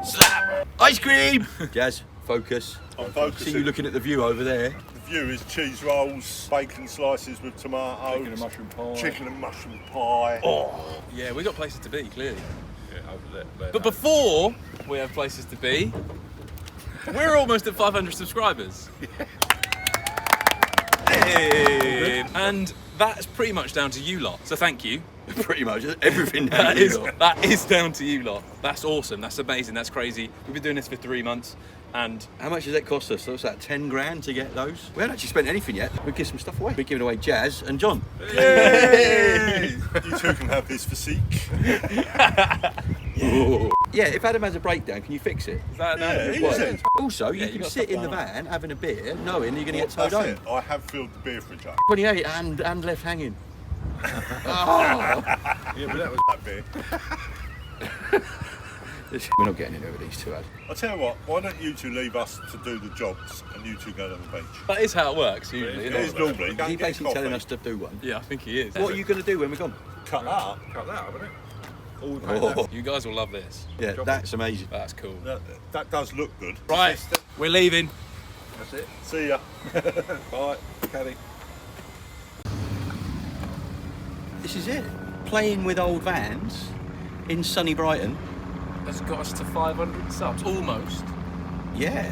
Slap! Ice cream! Jazz, focus. I'm focusing. See you looking at the view over there. The view is cheese rolls, bacon slices with tomatoes, Chicken and mushroom pie. chicken and mushroom pie. Oh, Yeah, we got places to be, clearly. Yeah, over there. But before we have places to be, we're almost at 500 subscribers. Hey! And that's pretty much down to you lot. So thank you. pretty much everything down That here. is down to you lot. That's awesome. That's amazing. That's crazy. We've been doing this for 3 months, and How much does that cost us? So what's that, 10 grand to get those? We haven't actually spent anything yet. We've given some stuff away. We're giving away Jazz and John. Yay! You two can have this physique. Yeah, if Adam has a breakdown, can you fix it? is that Yeah, no? easy. Also, you you can got sit stuff in the going on. van having a beer, knowing you're going to get That's towed it. home. I have filled the beer fridge up. 28 and left hanging. Yeah, but that was That beer. We're not getting in over these two, Ad. I'll tell you what, why don't you two leave us to do the jobs and you two go to the beach? That is how it works usually. It Isn't is it? normally. Go He's and get basically telling coffee. us to do one. Yeah, I think he is. What are you going to do when we're gone? Cut that up. cut that, haven't it? All we Oh, You guys will love this. yeah, that's amazing. That's cool. That does look good. Right, we're leaving. That's it. See ya. Bye, Caddy. This is it. Playing with old vans in sunny Brighton. That's got us to 500 subs, almost. Yeah.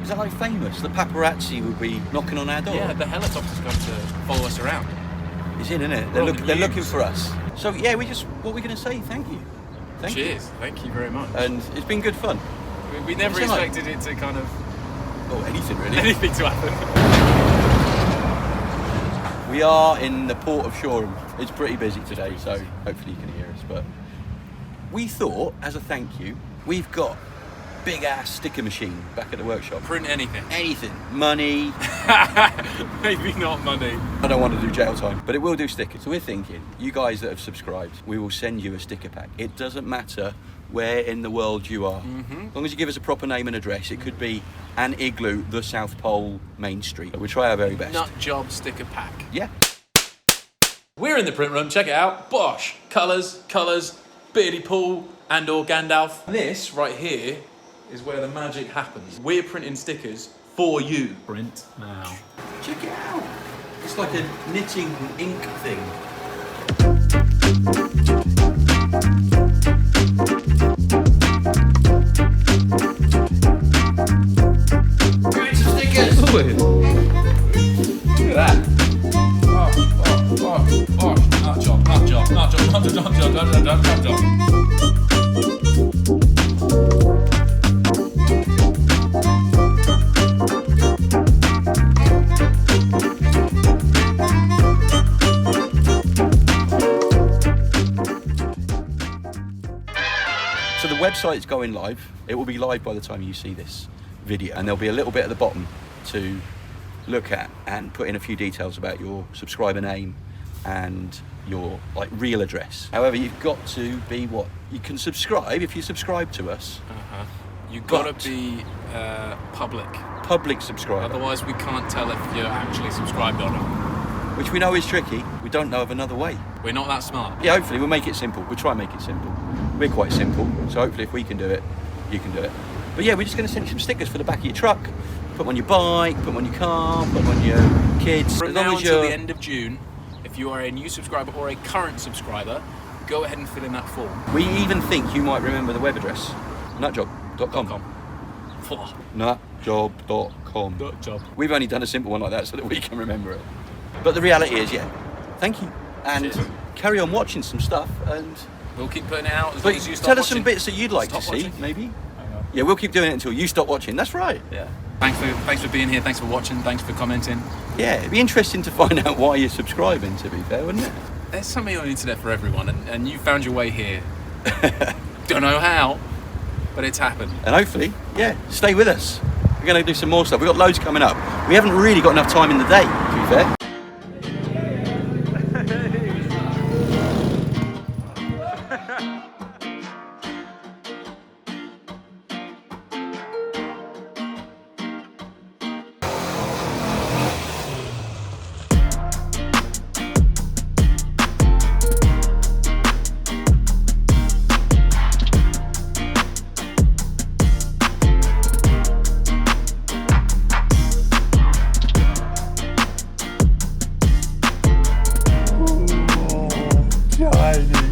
Is that like famous? The paparazzi will be knocking on our door. Yeah, the helicopter's come to follow us around. It's in, isn't it? We're on the They're looking news. for us. So yeah, what are we going to say? Thank you. Thank you. Cheers. Thank you very much. And it's been good fun. We never What's it like? expected it to kind of Oh, anything really. anything to happen. We are in the port of Shoreham. It's pretty busy today, so hopefully you can hear us. But we thought, as a thank you, we've got big ass sticker machine back at the workshop. Print anything. Anything, money. Maybe not money. I don't want to do jail time, but it will do stickers. So we're thinking, you guys that have subscribed, we will send you a sticker pack. It doesn't matter where in the world you are. As long as you give us a proper name and address. It could be an igloo, the South Pole, Main Street. We'll try our very best. NutJob sticker pack. Yeah. We're in the print room. Check it out. Bosh. Colours, Beardy Paul and or Gandalf. This right here is where the magic happens. We're printing stickers for you. Print now. Check it out. It's like a knitting ink thing. Print some stickers. Look at that. NutJob. So the website's going live. It will be live by the time you see this video, and there'll be a little bit at the bottom to look at and put in a few details about your subscriber name and your like real address. However, you've got to be what you can subscribe if you subscribe to us. You gotta But- be public. Public subscriber, Otherwise, we can't tell if you're actually subscribed or not. which we know is tricky. We don't know of another way. We're not that smart. Yeah, hopefully we'll make it simple. We'll try and make it simple. We're quite simple, so hopefully if we can do it, you can do it. But yeah, we're just going to send you some stickers for the back of your truck. Put them on your bike, put them on your car, put them on your kids. From As long now as until you're- the end of June, if you are a new subscriber or a current subscriber, go ahead and fill in that form. We even think you might remember the web address. NutJob.com. NutJob.com. NutJob. We've only done a simple one like that so that we can remember it. But the reality is, yeah, thank you. And Cheers. carry on watching some stuff. And We'll keep putting it out as but long as you stop tell us some watching. bits that you'd like Stop to see, watching. maybe. Yeah, we'll keep doing it until you stop watching. That's right. Yeah. Thanks for being here. Thanks for watching. Thanks for commenting. Yeah, it'd be interesting to find out why you're subscribing, to be fair, wouldn't it? There's something on the internet for everyone, and you found your way here. Don't know how, but it's happened. And hopefully, yeah, stay with us. We're going to do some more stuff. We've got loads coming up. We haven't really got enough time in the day, to be fair. tiny.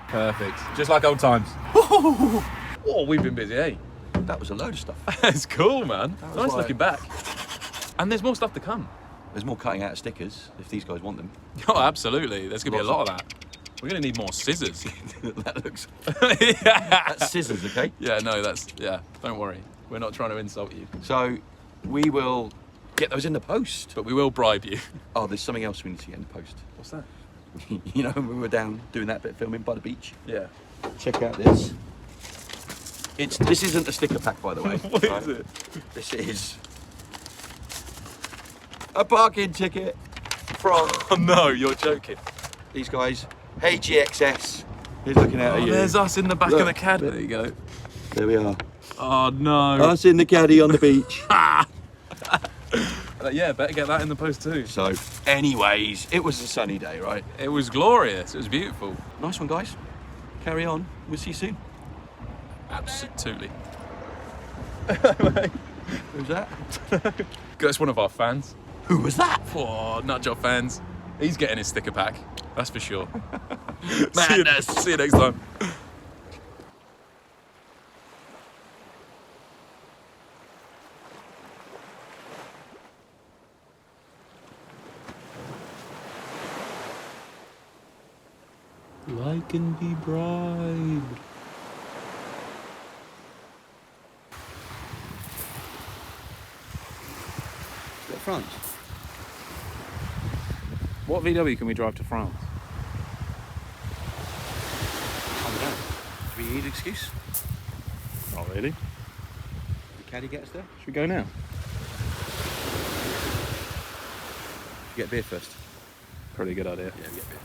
Perfect. Just like old times. Oh, we've been busy, eh? That was a load of stuff. It's cool, man. was Nice like- looking back. And there's more stuff to come. There's more cutting out of stickers if these guys want them. Oh, absolutely. There's going to be a Lots lot of that. We're going to need more scissors. That looks. Yeah. That's scissors, okay? Yeah, no, yeah. Don't worry. We're not trying to insult you. So we will get those in the post. But we will bribe you. Oh, there's something else we need to get in the post. What's that? You know, when we were down doing that bit of filming by the beach. Yeah. Check out this. This isn't a sticker pack, by the way. What is it? This is a parking ticket from Oh no, you're joking. these guys. Hey GXS. He's looking out at you. There's us in the back Look. of the caddy. There you go. There we are. Oh no. Us in the caddy on the beach. Yeah, better get that in the post too. So, anyways, it was a sunny day, right? It was glorious. It was beautiful. Nice one, guys. Carry on. We'll see you soon. Absolutely. Who's that? That's one of our fans. Who was that? Oh, NutJob fans. He's getting his sticker pack. That's for sure. Madness. See you next time. Like and be bribed. Is that France? What VW can we drive to France? I don't know. Do we need an excuse? Not really. Did the caddy get us there? Should we go now? Get beer first. Pretty good idea. Yeah, we get beer.